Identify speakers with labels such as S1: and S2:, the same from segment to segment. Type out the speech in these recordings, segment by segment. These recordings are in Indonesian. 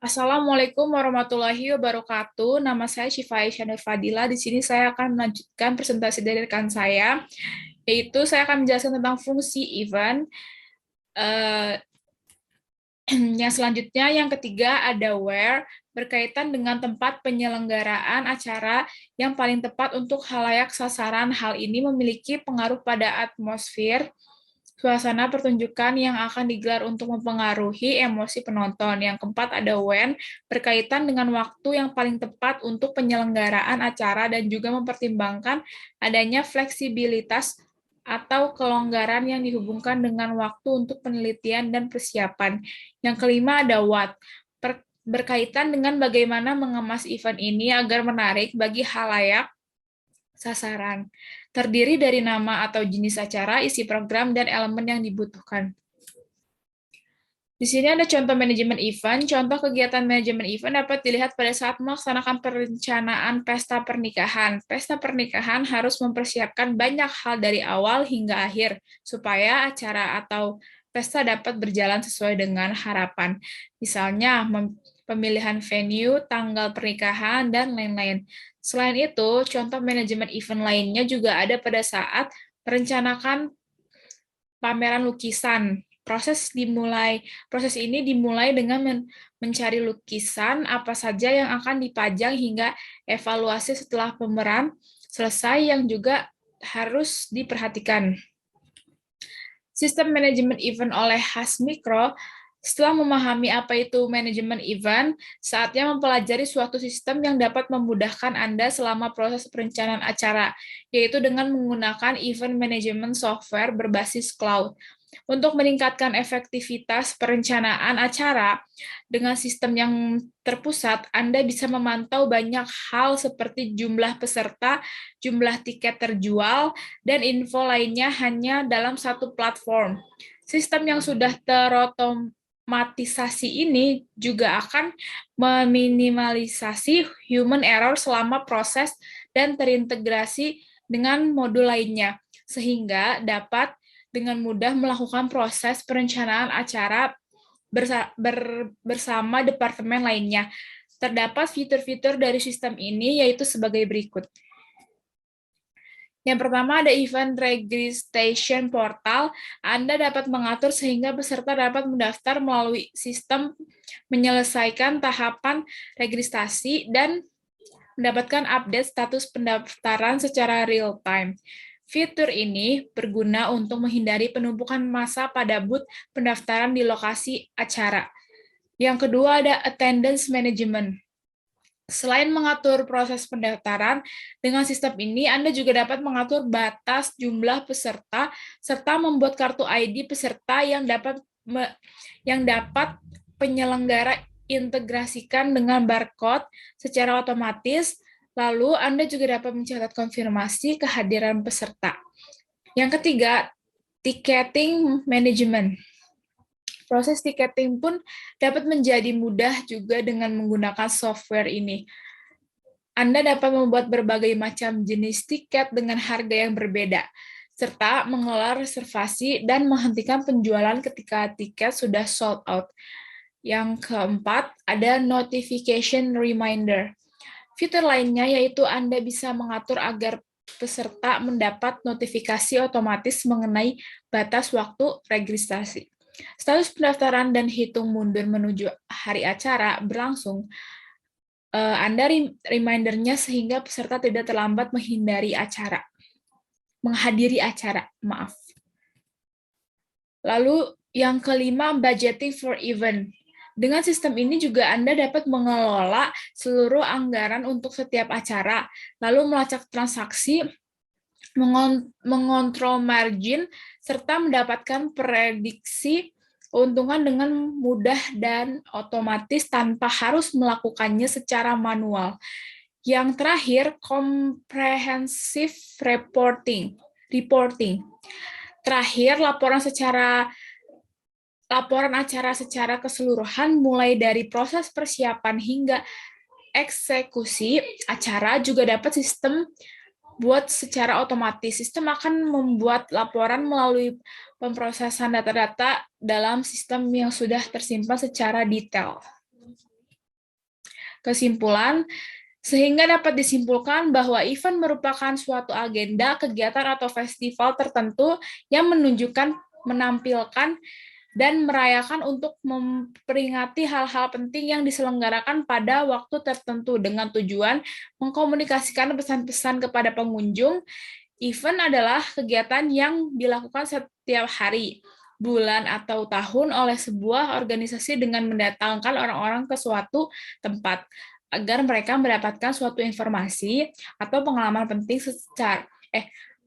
S1: Assalamualaikum warahmatullahi wabarakatuh. Nama saya Syifa Aisyah Fadila. Di sini saya akan melanjutkan presentasi dari rekan saya, yaitu saya akan menjelaskan tentang fungsi event. Eh, yang selanjutnya, yang ketiga ada where, berkaitan dengan tempat penyelenggaraan acara yang paling tepat untuk khalayak sasaran. Hal ini memiliki pengaruh pada atmosfer, suasana pertunjukan yang akan digelar untuk mempengaruhi emosi penonton. Yang keempat ada when, berkaitan dengan waktu yang paling tepat untuk penyelenggaraan acara dan juga mempertimbangkan adanya fleksibilitas atau kelonggaran yang dihubungkan dengan waktu untuk penelitian dan persiapan. Yang kelima ada what, berkaitan dengan bagaimana mengemas event ini agar menarik bagi halayak sasaran. Terdiri dari nama atau jenis acara, isi program, dan elemen yang dibutuhkan. Di sini ada contoh manajemen event. Contoh kegiatan manajemen event dapat dilihat pada saat melaksanakan perencanaan pesta pernikahan. Pesta pernikahan harus mempersiapkan banyak hal dari awal hingga akhir, supaya acara atau pesta dapat berjalan sesuai dengan harapan. Misalnya, pemilihan venue, tanggal pernikahan, dan lain-lain. Selain itu, contoh manajemen event lainnya juga ada pada saat merencanakan pameran lukisan. Proses ini dimulai dengan mencari lukisan apa saja yang akan dipajang hingga evaluasi setelah pameran selesai yang juga harus diperhatikan. Sistem manajemen event oleh Hasmikro. Setelah memahami apa itu manajemen event, saatnya mempelajari suatu sistem yang dapat memudahkan Anda selama proses perencanaan acara, yaitu dengan menggunakan event management software berbasis cloud. Untuk meningkatkan efektivitas perencanaan acara, dengan sistem yang terpusat, Anda bisa memantau banyak hal seperti jumlah peserta, jumlah tiket terjual, dan info lainnya hanya dalam satu platform. Sistem yang sudah terotomatisasi ini juga akan meminimalisasi human error selama proses dan terintegrasi dengan modul lainnya, sehingga dapat dengan mudah melakukan proses perencanaan acara bersama departemen lainnya. Terdapat fitur-fitur dari sistem ini, yaitu sebagai berikut. Yang pertama ada event registration portal. Anda dapat mengatur sehingga peserta dapat mendaftar melalui sistem, menyelesaikan tahapan registrasi, dan mendapatkan update status pendaftaran secara real-time. Fitur ini berguna untuk menghindari penumpukan massa pada booth pendaftaran di lokasi acara. Yang kedua ada attendance management. Selain mengatur proses pendaftaran, dengan sistem ini Anda juga dapat mengatur batas jumlah peserta serta membuat kartu ID peserta yang dapat penyelenggara integrasikan dengan barcode secara otomatis. Lalu Anda juga dapat mencatat konfirmasi kehadiran peserta. Yang ketiga, ticketing management. Proses tiketing pun dapat menjadi mudah juga dengan menggunakan software ini. Anda dapat membuat berbagai macam jenis tiket dengan harga yang berbeda, serta mengelola reservasi dan menghentikan penjualan ketika tiket sudah sold out. Yang keempat, ada notification reminder. Fitur lainnya yaitu Anda bisa mengatur agar peserta mendapat notifikasi otomatis mengenai batas waktu registrasi. Status pendaftaran dan hitung mundur menuju hari acara berlangsung. Anda remindernya sehingga peserta tidak terlambat menghadiri acara. Maaf. Lalu yang kelima, budgeting for event. Dengan sistem ini juga Anda dapat mengelola seluruh anggaran untuk setiap acara, lalu melacak transaksi, mengontrol margin, serta mendapatkan prediksi keuntungan dengan mudah dan otomatis tanpa harus melakukannya secara manual. Yang terakhir, comprehensive reporting. Terakhir, laporan acara secara keseluruhan mulai dari proses persiapan hingga eksekusi acara juga dapat sistem buat secara otomatis. Sistem akan membuat laporan melalui pemrosesan data-data dalam sistem yang sudah tersimpan secara detail. Kesimpulan, sehingga dapat disimpulkan bahwa event merupakan suatu agenda, kegiatan, atau festival tertentu yang menunjukkan, menampilkan, dan merayakan untuk memperingati hal-hal penting yang diselenggarakan pada waktu tertentu dengan tujuan mengkomunikasikan pesan-pesan kepada pengunjung. Event adalah kegiatan yang dilakukan setiap hari, bulan, atau tahun oleh sebuah organisasi dengan mendatangkan orang-orang ke suatu tempat agar mereka mendapatkan suatu informasi atau pengalaman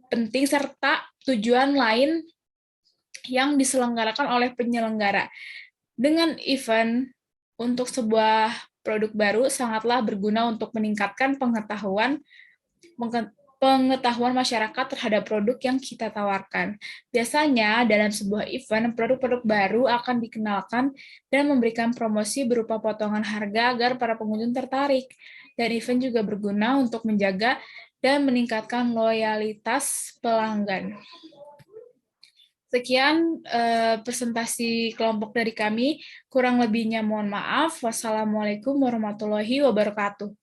S1: penting serta tujuan lain yang diselenggarakan oleh penyelenggara. Dengan event untuk sebuah produk baru sangatlah berguna untuk meningkatkan pengetahuan masyarakat terhadap produk yang kita tawarkan. Biasanya dalam sebuah event, produk-produk baru akan dikenalkan dan memberikan promosi berupa potongan harga agar para pengunjung tertarik. Dan event juga berguna untuk menjaga dan meningkatkan loyalitas pelanggan. Sekian presentasi kelompok dari kami. Kurang lebihnya mohon maaf. Wassalamualaikum warahmatullahi wabarakatuh.